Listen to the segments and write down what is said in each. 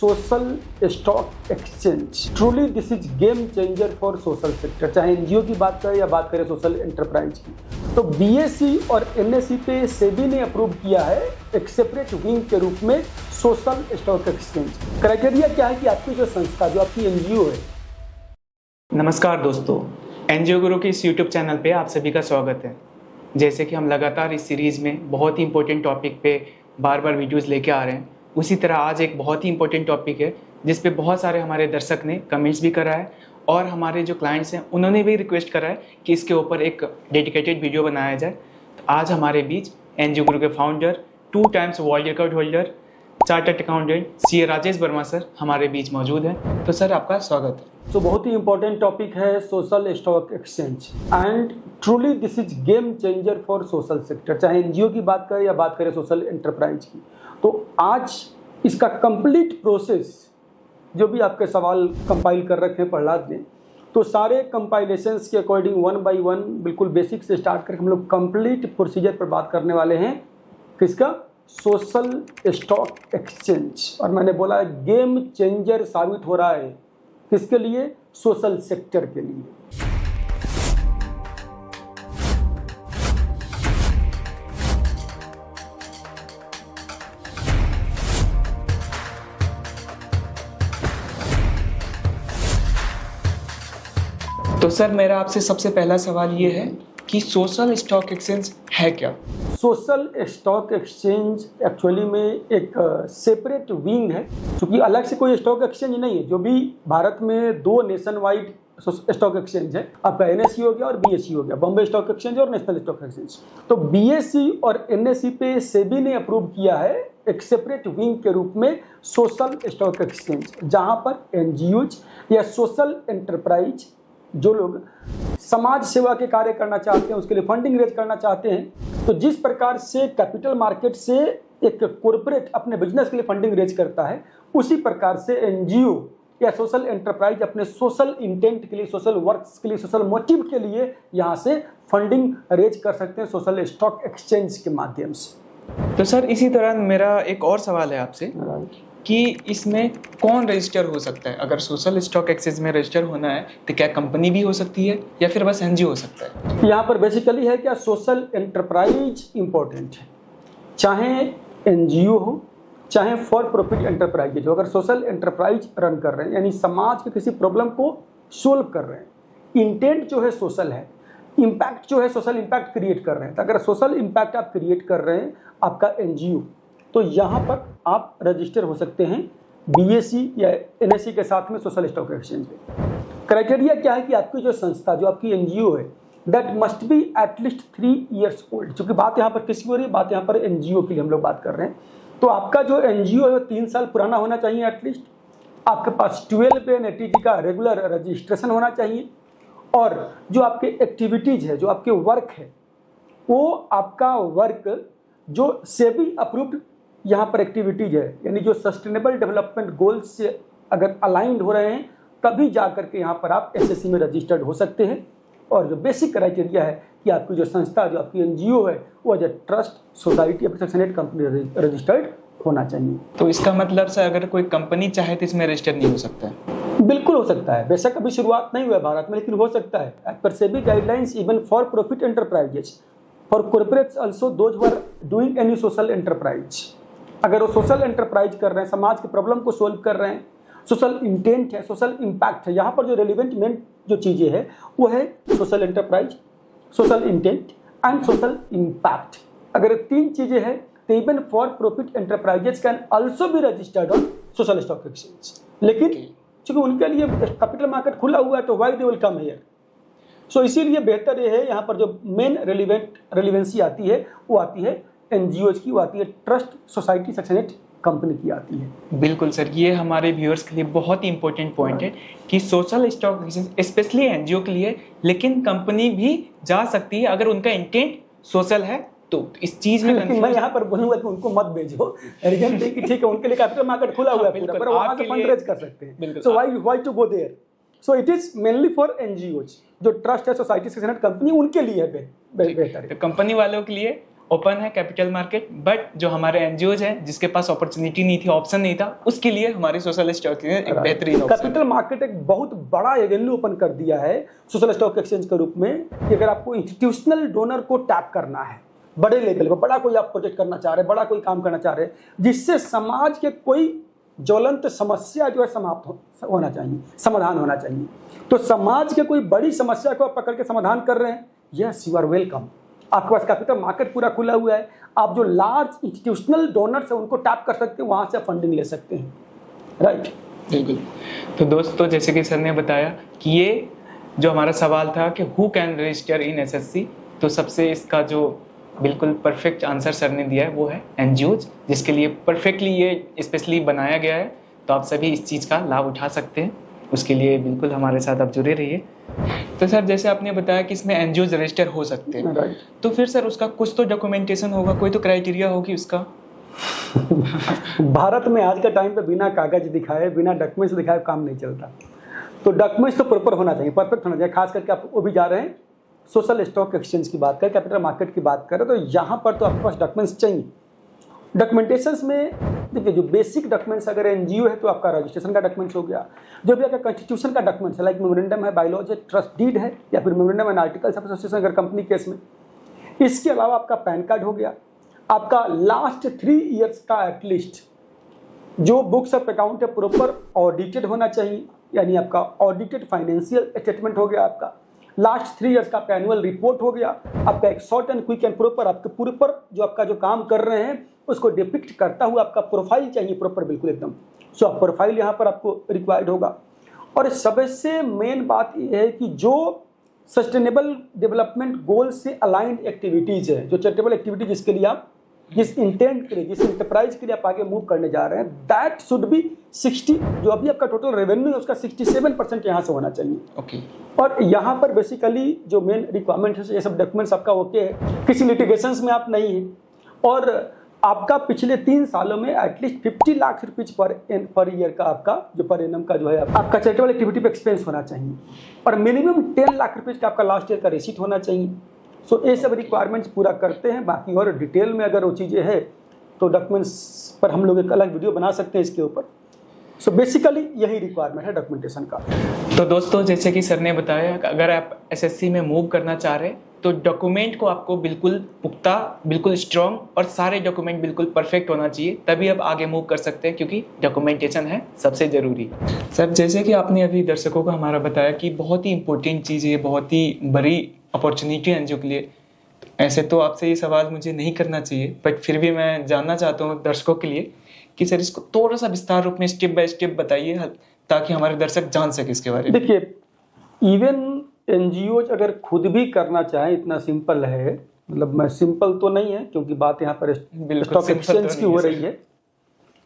Social stock exchange. Truly this is game changer for social sector. चाहे NGO की बात करें या बात करें सोशल एंटरप्राइज की, तो बीएसई और एनएसई पे सेबी ने अप्रूव किया है एक सेपरेट विंग के रूप में सोशल स्टॉक एक्सचेंज। क्राइटेरिया क्या है कि आपकी जो संस्था, जो आपकी एनजीओ है। नमस्कार दोस्तों, एनजीओ गुरु के इस यूट्यूब चैनल पे आप सभी का स्वागत है। जैसे कि हम लगातार इस सीरीज़ में बहुत ही इंपॉर्टेंट टॉपिक पे बार बार वीडियोस लेके आ रहे हैं, उसी तरह आज एक बहुत ही इंपॉर्टेंट टॉपिक है जिस पे बहुत सारे हमारे दर्शक ने कमेंट्स भी करा है और हमारे जो क्लाइंट्स हैं उन्होंने भी रिक्वेस्ट करा है कि इसके ऊपर एक डेडिकेटेड वीडियो बनाया जाए। तो आज हमारे बीच एनजीओ गुरु के founder, 2 times world record holder, chartered accountant CA Rajesh Verma sir हमारे बीच मौजूद हैं। तो सर आपका स्वागत है। तो बहुत ही इंपॉर्टेंट टॉपिक है social stock exchange and truly this is game changer for social sector. चाहे एनजीओ की बात करें या बात करें सोशल एंटरप्राइज की, तो आज इसका कंप्लीट प्रोसेस, जो भी आपके सवाल कंपाइल कर रखे हैं प्रहलाद ने, तो सारे कंपाइलेशंस के अकॉर्डिंग 1 बाय 1 बिल्कुल बेसिक से स्टार्ट करके हम लोग कंप्लीट प्रोसीजर पर बात करने वाले हैं। किसका? Social stock exchange. और मैंने बोला गेम चेंजर साबित हो रहा है। किसके लिए? सोशल सेक्टर के लिए। तो सर मेरा आपसे सबसे पहला सवाल ये है कि सोशल स्टॉक एक्सचेंज है क्या? सोशल स्टॉक एक्सचेंज एक्चुअली में एक सेपरेट विंग है, क्योंकि अलग से कोई स्टॉक एक्सचेंज नहीं है। जो भी भारत में 2 नेशन वाइड स्टॉक एक्सचेंज है, आपका एनएसई हो गया और बीएसई हो गया, बॉम्बे स्टॉक एक्सचेंज और नेशनल स्टॉक एक्सचेंज। तो बीएसई और एनएसई पे सेबी ने अप्रूव किया है एक सेपरेट विंग के रूप में सोशल स्टॉक एक्सचेंज, जहां पर एनजीओज या सोशल एंटरप्राइज, जो लोग समाज सेवा के कार्य करना चाहते हैं, उसके लिए फंडिंग रेज करना चाहते हैं, तो जिस प्रकार से कैपिटल मार्केट से एक कॉर्पोरेट अपने बिजनेस के लिए फंडिंग रेज करता है, उसी प्रकार से एनजीओ या सोशल एंटरप्राइज अपने सोशल इंटेंट के लिए, सोशल वर्क्स के लिए, सोशल मोटिव के लिए यहाँ से फंडिंग रेज कर सकते हैं सोशल स्टॉक एक्सचेंज के माध्यम से। तो सर इसी तरह मेरा एक और सवाल है आपसे कि इसमें कौन रजिस्टर हो सकता है? अगर सोशल स्टॉक एक्सचेंज में रजिस्टर होना है तो क्या कंपनी भी हो सकती है या फिर बस एनजीओ हो सकता है? यहाँ पर बेसिकली है क्या, सोशल एंटरप्राइज इंपॉर्टेंट है। चाहे एनजीओ हो, चाहे फॉर प्रॉफिट एंटरप्राइज हो, अगर सोशल एंटरप्राइज रन कर रहे हैं, यानी समाज के किसी प्रॉब्लम को सोल्व कर रहे हैं, इंटेंट जो है सोशल है, इम्पैक्ट जो है सोशल इम्पैक्ट क्रिएट कर रहे हैं, तो अगर सोशल इम्पैक्ट आप क्रिएट कर रहे हैं आपका एनजीओ, तो यहाँ पर आप रजिस्टर हो सकते हैं बीएसई या एनएसई के साथ में सोशल स्टॉक एक्सचेंज पे। क्राइटेरिया क्या है कि आपकी जो संस्था, जो आपकी एनजीओ है, that must be at least 3 years old. क्योंकि बात यहाँ पर किसकी हो रही है? बात यहाँ पर एनजीओ की हम लोग बात कर रहे हैं। तो आपका जो एनजीओ है वो 3 साल पुराना होना चाहिए एटलीस्ट। आपके पास 12 एनएटीटी का रेगुलर रजिस्ट्रेशन होना चाहिए, और जो आपके एक्टिविटीज है, जो आपके वर्क है, वो आपका वर्क जो सेबी अप्रूव्ड यहाँ पर एक्टिविटीज है, यानी जो सस्टेनेबल डेवलपमेंट गोल्स से अगर अलाइंड हो रहे हैं, तभी जा करके यहाँ पर आप एसएससी में रजिस्टर्ड हो सकते हैं। और जो बेसिक क्राइटेरिया है कि आपकी जो संस्था, जो आपकी एनजीओ है, वो एज ए ट्रस्ट सोसाइटी या सेक्शन 8 कंपनी रजिस्टर्ड होना चाहिए। तो इसका मतलब से अगर कोई कंपनी चाहे तो इसमें रजिस्टर नहीं हो सकता है? बिल्कुल हो सकता है। बेशक अभी शुरुआत नहीं हुआ है भारत में, लेकिन हो सकता है। As per SEBI guidelines, even for profit enterprises, for corporates also, those who are doing any social enterprise, अगर वो सोशल एंटरप्राइज कर रहे हैं, समाज के प्रॉब्लम को सोल्व कर रहे हैं, सोशल इंटेंट है, सोशल इम्पैक्ट है, यहाँ पर जो रेलिवेंट मेन जो चीज़ें हैं वो है social enterprise, social intent and social impact. अगर 3 चीज़ें हैं तो even for profit enterprises can also be registered on social stock exchange. लेकिन चूंकि उनके लिए कैपिटल मार्केट खुला हुआ है, तो why they will come here. So इसीलिए बेहतर ये है, यहाँ पर जो मेन रेलिवेंसी आती है वो आती है एनजीओज की, वो आती है ट्रस्ट सोसाइटी सेक्शन 8 कंपनी की आती है। बिल्कुल सर, ये हमारे व्यूअर्स के लिए बहुत ही इंपॉर्टेंट पॉइंट है कि social stock exchange specially NGO के लिए, लेकिन कंपनी भी जा सकती है अगर उनका इंटेंट सोशल है। तो इस चीज में मैं यहाँ पर बोलूंगा कि उनको मत भेजो, कि ठीक है उनके लिए कैपिटल मार्केट खुला हुआ है पूरा, पर वहां से फंड रेज कर सकते हैं। So why to go there? So it is mainly for NGOs, जो ट्रस्ट है सोसाइटी सेक्शन 8 कंपनी, उनके लिए है बेहतर है। कंपनी वालों के लिए ओपन है कैपिटल मार्केट, बट जो हमारे एनजीओज हैं जिसके पास अपॉर्चुनिटी नहीं थी, ऑप्शन नहीं था, उसके लिए हमारे सोशल स्टॉक एक बेहतरीन ऑप्शन। कैपिटल मार्केट एक बहुत बड़ा एवेन्यू ओपन कर दिया है सोशल स्टॉक एक्सचेंज के रूप में कि अगर आपको इंस्टीट्यूशनल डोनर को टैप करना है, बड़े लेवल पर बड़ा कोई आप प्रोजेक्ट करना चाह रहे हैं, बड़ा कोई काम करना चाह रहे हैं, जिससे समाज के कोई ज्वलंत समस्या जो है समाप्त होना चाहिए, समाधान होना चाहिए, तो समाज के कोई बड़ी समस्या को आप पकड़ के समाधान कर रहे हैं, यस यू आर वेलकम। आपके पास कैपिटल मार्केट पूरा खुला हुआ है, आप जो लार्ज इंस्टीट्यूशनल डोनर्स हैं उनको टैप कर सकते हैं, वहाँ से फंडिंग ले सकते हैं, राइट। बिल्कुल। तो दोस्तों जैसे कि सर ने बताया कि ये जो हमारा सवाल था कि who can register in SSC, तो सबसे इसका जो बिल्कुल परफेक्ट आंसर सर ने दिया है वो है एनजीओज, जिसके लिए परफेक्टली ये स्पेशली बनाया गया है। तो आप सभी इस चीज़ का लाभ उठा सकते हैं, उसके लिए बिल्कुल हमारे साथ आप जुड़े रहिए। तो सर जैसे आपने बताया कि इसमें एनजीओज रजिस्टर हो सकते हैं, राइट। तो फिर सर उसका कुछ तो डॉक्यूमेंटेशन होगा, कोई तो क्राइटेरिया होगी उसका। भारत में आज के टाइम पे बिना कागज दिखाए, बिना डॉक्यूमेंट्स दिखाए काम नहीं चलता। तो डॉक्यूमेंट्स तो प्रॉपर होना चाहिए, परफेक्ट होना चाहिए। खास करके आप वो भी जा रहे हैं सोशल स्टॉक एक्सचेंज की बात करें, कैपिटल मार्केट की बात करें, तो यहाँ पर तो आपके पास डॉक्यूमेंट्स चाहिए। डॉक्यूमेंटेशंस में देखिए जो बेसिक डॉक्यूमेंट्स, अगर एनजीओ है तो आपका रजिस्ट्रेशन का डॉक्यूमेंट्स हो गया, जो भी आपका कॉन्स्टिट्यूशन का डॉक्यूमेंट्स है, लाइक मेमोरेंडम है, बायलॉज है, ट्रस्ट डीड है, या फिर memorandum and articles of association अगर कंपनी केस में। इसके अलावा आपका पैन कार्ड हो गया, आपका लास्ट 3 ईयर्स का एटलीस्ट जो बुक्स ऑफ अकाउंट है प्रॉपर ऑडिटेड होना चाहिए, यानी आपका ऑडिटेड फाइनेंशियल स्टेटमेंट हो गया, आपका लास्ट 3 ईयर्स का आपका एनुअल रिपोर्ट हो गया, आपका एक short and quick and proper आपके पूरे पर जो आपका जो काम कर रहे हैं उसको डिपिक्ट करता हुआ आपका प्रोफाइल चाहिए प्रॉपर, बिल्कुल एकदम। सो प्रोफाइल यहाँ पर आपको रिक्वायर्ड होगा। और सबसे मेन बात यह है कि जो सस्टेनेबल डेवलपमेंट गोल से अलाइंड एक्टिविटीज़ है, जो चैरिटेबल एक्टिविटी जिसके लिए आप जिस इंटेंट के लिए, जिस इंटरप्राइज के लिए आप आगे मूव करने जा रहे हैं, दैट शुड बी 60, जो अभी आपका टोटल रेवेन्यू है उसका 67% यहाँ से होना चाहिए। ओके। और यहाँ पर बेसिकली जो मेन रिक्वायरमेंट है, ये सब डॉक्यूमेंट्स आपका ओके है, किसी लिटिगेशंस में आप नहीं है, और आपका पिछले 3 सालों में at least 50 lakh rupees per year का आपका जो पर एनम का जो है आपका चैरिटेबल एक्टिविटी पे एक्सपेंस होना चाहिए, और मिनिमम 10 लाख रुपीज का आपका लास्ट ईयर का रिसीट होना चाहिए। सो ये सब रिक्वायरमेंट्स पूरा करते हैं। बाकी और डिटेल में अगर वो चीज़ें हैं तो डॉक्यूमेंट्स पर हम लोग एक अलग वीडियो बना सकते हैं इसके ऊपर। सो बेसिकली यही रिक्वायरमेंट है डॉक्यूमेंटेशन का। तो दोस्तों जैसे कि सर ने बताया, अगर आप एसएससी में मूव करना चाह रहे हैं तो डॉक्यूमेंट को आपको बिल्कुल पुख्ता, बिल्कुल स्ट्रॉन्ग और सारे डॉक्यूमेंट बिल्कुल परफेक्ट होना चाहिए, तभी आप आगे मूव कर सकते हैं, क्योंकि डॉक्यूमेंटेशन है सबसे ज़रूरी। सर जैसे कि आपने अभी दर्शकों को हमारा बताया कि बहुत ही इंपॉर्टेंट चीज़ है, बहुत ही बड़ी अपॉर्चुनिटी है एनजीओ के लिए। ऐसे तो आपसे ये सवाल मुझे नहीं करना चाहिए, बट फिर भी मैं जानना चाहता हूँ दर्शकों के लिए कि सर इसको थोड़ा सा विस्तार रूप में स्टेप बाय स्टेप बताइए, ताकि हमारे दर्शक जान सके इसके बारे में। देखिए, इवन एनजीओ अगर खुद भी करना चाहें, इतना सिंपल है, मतलब मैं सिंपल तो नहीं है क्योंकि बात यहाँ पर स्टॉक एक्सचेंज की हो रही है,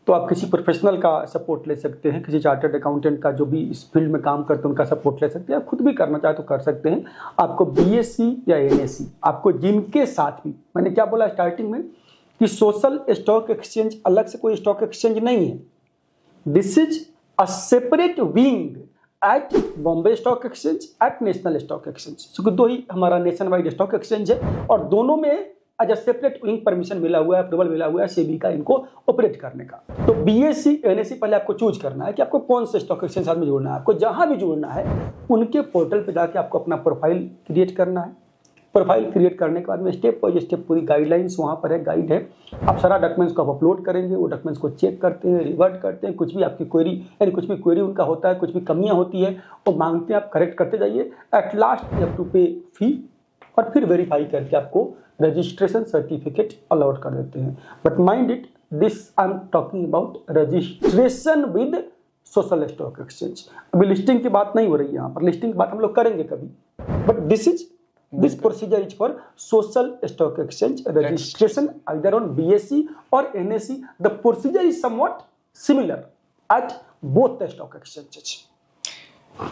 तो आप किसी प्रोफेशनल का सपोर्ट ले सकते हैं, किसी चार्टर्ड अकाउंटेंट का जो भी इस फील्ड में काम करते हैं उनका सपोर्ट ले सकते हैं। आप खुद भी करना चाहे तो कर सकते हैं। आपको बीएससी या एनएससी, आपको जिनके साथ भी, मैंने क्या बोला स्टार्टिंग में कि सोशल स्टॉक एक्सचेंज अलग से कोई स्टॉक एक्सचेंज नहीं है, this is a separate wing at Bombay stock exchange, at national stock exchange. तो 2 ही हमारा नेशन वाइड स्टॉक एक्सचेंज है, और दोनों में as a separate wing permission मिला हुआ है, अप्रूवल मिला हुआ है सेबी का इनको ऑपरेट करने का। तो बीएससी एनएससी पहले आपको चूज करना है कि आपको कौन से स्टॉक एक्सचेंज साथ में जुड़ना है। आपको जहां भी जुड़ना है उनके पोर्टल पे जाके आपको अपना प्रोफाइल क्रिएट करना है। प्रोफाइल क्रिएट करने के बाद में स्टेप बाय स्टेप पूरी गाइडलाइंस वहाँ पर है, गाइड है। आप सारा डॉक्यूमेंट्स को आप अपलोड करेंगे, वो डॉक्यूमेंट्स को चेक करते हैं, रिवर्ट करते हैं, कुछ भी आपकी क्वेरी, यानी कुछ भी क्वेरी उनका होता है, कुछ भी कमियाँ होती है वो मांगते हैं, आप करेक्ट करते जाइए। At last you have to pay fee, और फिर वेरीफाई करके आपको रजिस्ट्रेशन सर्टिफिकेट अलाउड कर देते हैं। But mind it, this I am talking about registration with social stock exchange. अभी लिस्टिंग की बात नहीं हो रही है यहाँ पर, लिस्टिंग की बात हम लोग करेंगे कभी, but this procedure is for social stock exchange registration either on BSE or NSE. The procedure is somewhat similar at both the stock exchanges.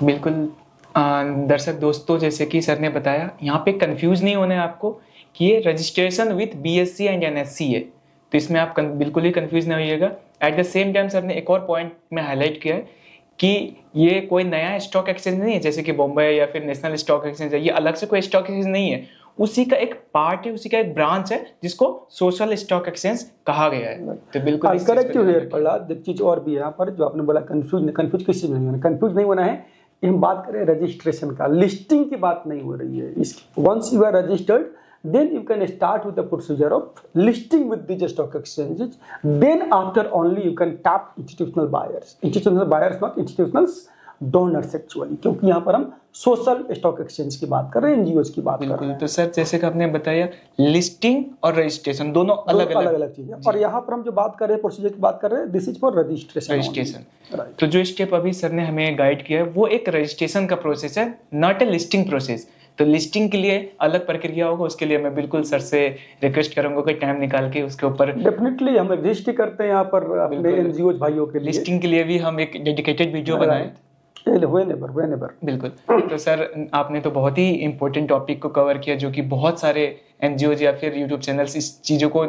बिल्कुल दर्शक दोस्तों, जैसे कि सर ने बताया, यहाँ पे कंफ्यूज नहीं होना है आपको कि ये registration with BSC and NSC है, तो इसमें आप बिल्कुल ही कंफ्यूज नहीं होइएगा। At the same time sir ने एक और पॉइंट में हाईलाइट किया है कि ये कोई नया स्टॉक एक्सचेंज नहीं है, जैसे कि बॉम्बे या फिर नेशनल स्टॉक एक्सचेंज है, ये अलग से कोई स्टॉक एक्सचेंज नहीं है। उसी का एक पार्ट है, उसी का एक ब्रांच है जिसको सोशल स्टॉक एक्सचेंज कहा गया है। तो बिल्कुल करेक्ट है प्रहलाद। एक चीज और भी है यहाँ पर जो आपने बोला, कंफ्यूज किसी नहीं होना, कंफ्यूज नहीं होना है। हम बात करें रजिस्ट्रेशन का, लिस्टिंग की बात नहीं हो रही है। Once you are registered then you can start with the procedure of listing with the stock exchanges. Then after only you can tap institutional buyers, not institutional donors actually, क्योंकि यहाँ पर हम सोशल स्टॉक एक्सचेंज की बात कर रहे हैं, NGO की बात कर रहे हैं। तो सर जैसे कि आपने बताया लिस्टिंग और रजिस्ट्रेशन दोनों अलग चीजें, और यहाँ पर हम जो बात कर रहे हैं, प्रोसीजर की बात कर रहे हैं, दिस इज फॉर रजिस्ट्रेशन। तो जो स्टेप अभी सर ने हमें गाइड किया है वो एक रजिस्ट्रेशन का प्रोसेस है, नॉट ए लिस्टिंग प्रोसेस। तो लिस्टिंग के लिए अलग प्रक्रिया होगा, उसके लिए मैं बिल्कुल सर से रिक्वेस्ट करूंगा कि टाइम निकाल के उसके ऊपर डेफिनेटली हम एग्जिस्ट करते हैं यहाँ पर अपने एनजीओ भाइयों के लिए। लिस्टिंग के लिए भी हम एक डेडिकेटेड वीडियो बनाए। बिल्कुल। तो सर आपने तो बहुत ही इंपॉर्टेंट टॉपिक को कवर किया, जो कि बहुत सारे एनजीओ या फिर यूट्यूब चैनल्स इस चीज़ों को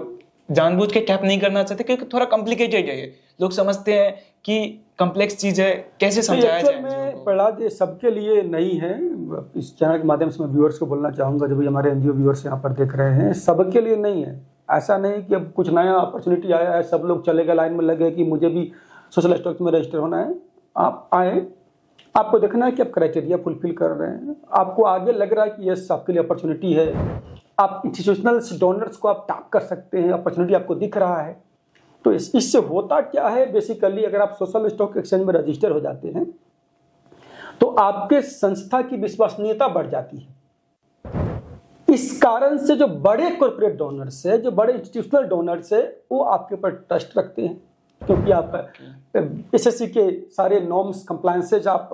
जानबूझ के टैप नहीं करना चाहते, क्योंकि थोड़ा कॉम्प्लिकेटेड है ये। लोग समझते हैं कि कॉम्प्लेक्स चीज है, कैसे समझाया जाए। में प्रहलाद ये सबके लिए नहीं है। इस चैनल के माध्यम से मैं व्यूअर्स को बोलना चाहूँगा, जो भी हमारे एनजीओ व्यूअर्स यहाँ पर देख रहे हैं, सबके लिए नहीं है। ऐसा नहीं कि अब कुछ नया अपॉर्चुनिटी आया है, सब लोग चले गए लाइन में लगे कि मुझे भी सोशल स्टॉक में रजिस्टर होना है। आप आए, आपको देखना है कि आप क्राइटेरिया फुलफिल कर रहे हैं, आपको आगे लग रहा है कि यस आपके लिए अपॉर्चुनिटी है, आप इंस्टीट्यूशनल डोनर्स को आप टैप कर सकते हैं, अपॉर्चुनिटी आपको दिख रहा है। तो इससे होता क्या है, बेसिकली अगर आप सोशल स्टॉक एक्सचेंज में रजिस्टर हो जाते हैं तो आपके संस्था की विश्वसनीयता बढ़ जाती है। इस कारण से जो बड़े कॉर्पोरेट डोनर्स है, जो बड़े इंस्टीट्यूशनल डोनर्स है, वो आपके ऊपर ट्रस्ट रखते हैं, क्योंकि आप एसएससी के सारे नॉर्म्स कंप्लायंसेज आप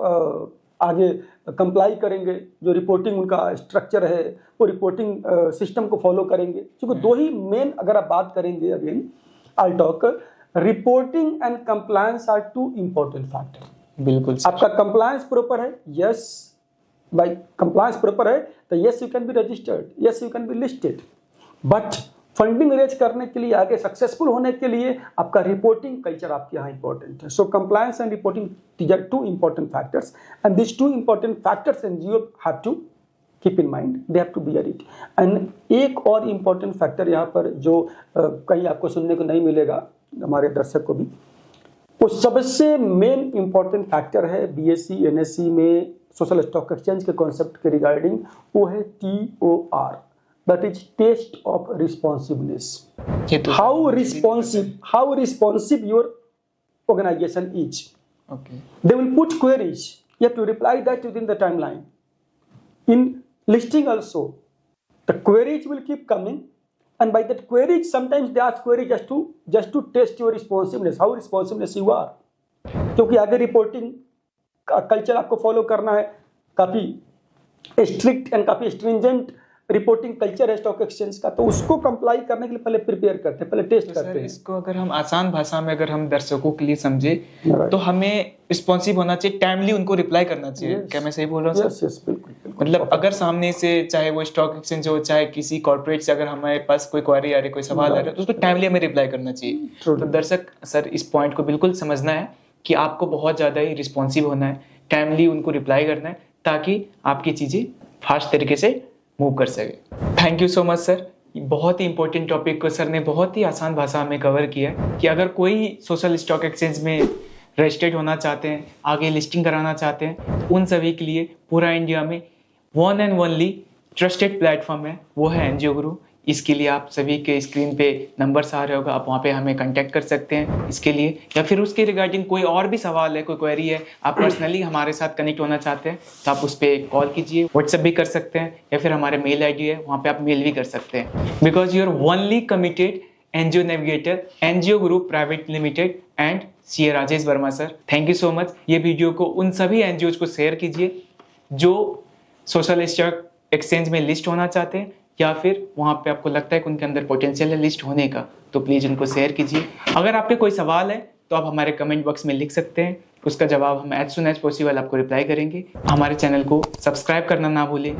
आगे कंप्लाई करेंगे। जो रिपोर्टिंग उनका स्ट्रक्चर है वो रिपोर्टिंग सिस्टम को फॉलो करेंगे। क्योंकि दो ही मेन, अगर आप बात करेंगे, again I talk, reporting and compliance are to important factor. बिल्कुल। आपका कंप्लायंस प्रॉपर है, यस भाई कंप्लायंस प्रॉपर है तो yes you can be registered, yes you can be listed. But funding raise करने के लिए, आगे सक्सेसफुल होने के लिए आपका रिपोर्टिंग कल्चर आपके यहाँ इंपॉर्टेंट है। So compliance and reporting, these are to important factors, and this two important factors NGO have to keep in mind, they have to bear it. And एक और इम्पॉर्टेंट फैक्टर यहाँ पर जो कहीं आपको सुनने को नहीं मिलेगा, हमारे दर्शक को भी, वो सबसे मेन इम्पॉर्टेंट फैक्टर है बीएससी एनएससी में सोशल स्टॉक एक्सचेंज के कॉन्सेप्ट के रिगार्डिंग, वो है TOR, that is test of responsiveness. How responsive your organization is. Okay. They will put queries. You have to reply that within the timeline. In listing also, the queries will keep coming, and by that queries, sometimes they ask query just to test your responsiveness, how responsiveness you are. क्योंकि आगे reporting का culture आपको follow करना है, काफी strict and काफी stringent reporting culture है stock exchange का, तो उसको कंप्लाई करने के लिए पहले प्रिपेयर करते हैं, पहले टेस्ट करते हैं। इसको अगर हम आसान भाषा में अगर हम दर्शकों के लिए समझे तो हमें रिस्पॉन्सिव होना चाहिए, टाइमली उनको रिप्लाई करना चाहिए। क्या मैं सही बोल रहा हूँ सर? यस, बिल्कुल। मतलब अगर सामने से, चाहे वो स्टॉक एक्सचेंज हो, चाहे किसी कॉर्पोरेट से, अगर हमारे पास कोई क्वेरी आ रही, कोई सवाल आ रहा है, तो उसको टाइमली हमें रिप्लाई करना चाहिए। तो दर्शक सर इस पॉइंट को बिल्कुल समझना है कि आपको बहुत ज़्यादा ही रिस्पॉन्सिव होना है, टाइमली उनको रिप्लाई करना है, ताकि आपकी चीज़ें फास्ट तरीके से मूव कर सके। Thank you so much sir. बहुत ही इंपॉर्टेंट टॉपिक को सर ने बहुत ही आसान भाषा में कवर किया कि अगर कोई सोशल स्टॉक एक्सचेंज में रजिस्टर्ड होना चाहते हैं, आगे लिस्टिंग कराना चाहते हैं, उन सभी के लिए पूरा इंडिया में one and only trusted platform है, वो है एनजीओ गुरु। इसके लिए आप सभी के स्क्रीन पे नंबर्स आ रहे होगा, आप वहाँ पे हमें कांटेक्ट कर सकते हैं इसके लिए, या फिर उसके रिगार्डिंग कोई और भी सवाल है, कोई क्वेरी है, आप पर्सनली हमारे साथ कनेक्ट होना चाहते हैं तो आप उस पर कॉल कीजिए, व्हाट्सएप भी कर सकते हैं, या फिर हमारे मेल आईडी है वहाँ पे आप मेल भी कर सकते हैं। Because you are only committed NGO navigator, NGO guru private limited and CA Rajesh Verma sir. Thank you so much. ये वीडियो को उन सभी एनजीओज को शेयर कीजिए जो सोशल स्टॉक एक्सचेंज में लिस्ट होना चाहते हैं, या फिर वहाँ पे आपको लगता है कि उनके अंदर पोटेंशियल है लिस्ट होने का, तो प्लीज़ उनको शेयर कीजिए। अगर आपके कोई सवाल है तो आप हमारे कमेंट बॉक्स में लिख सकते हैं, उसका जवाब हम एज सुन एज पॉसिबल आपको रिप्लाई करेंगे। हमारे चैनल को सब्सक्राइब करना ना भूलें।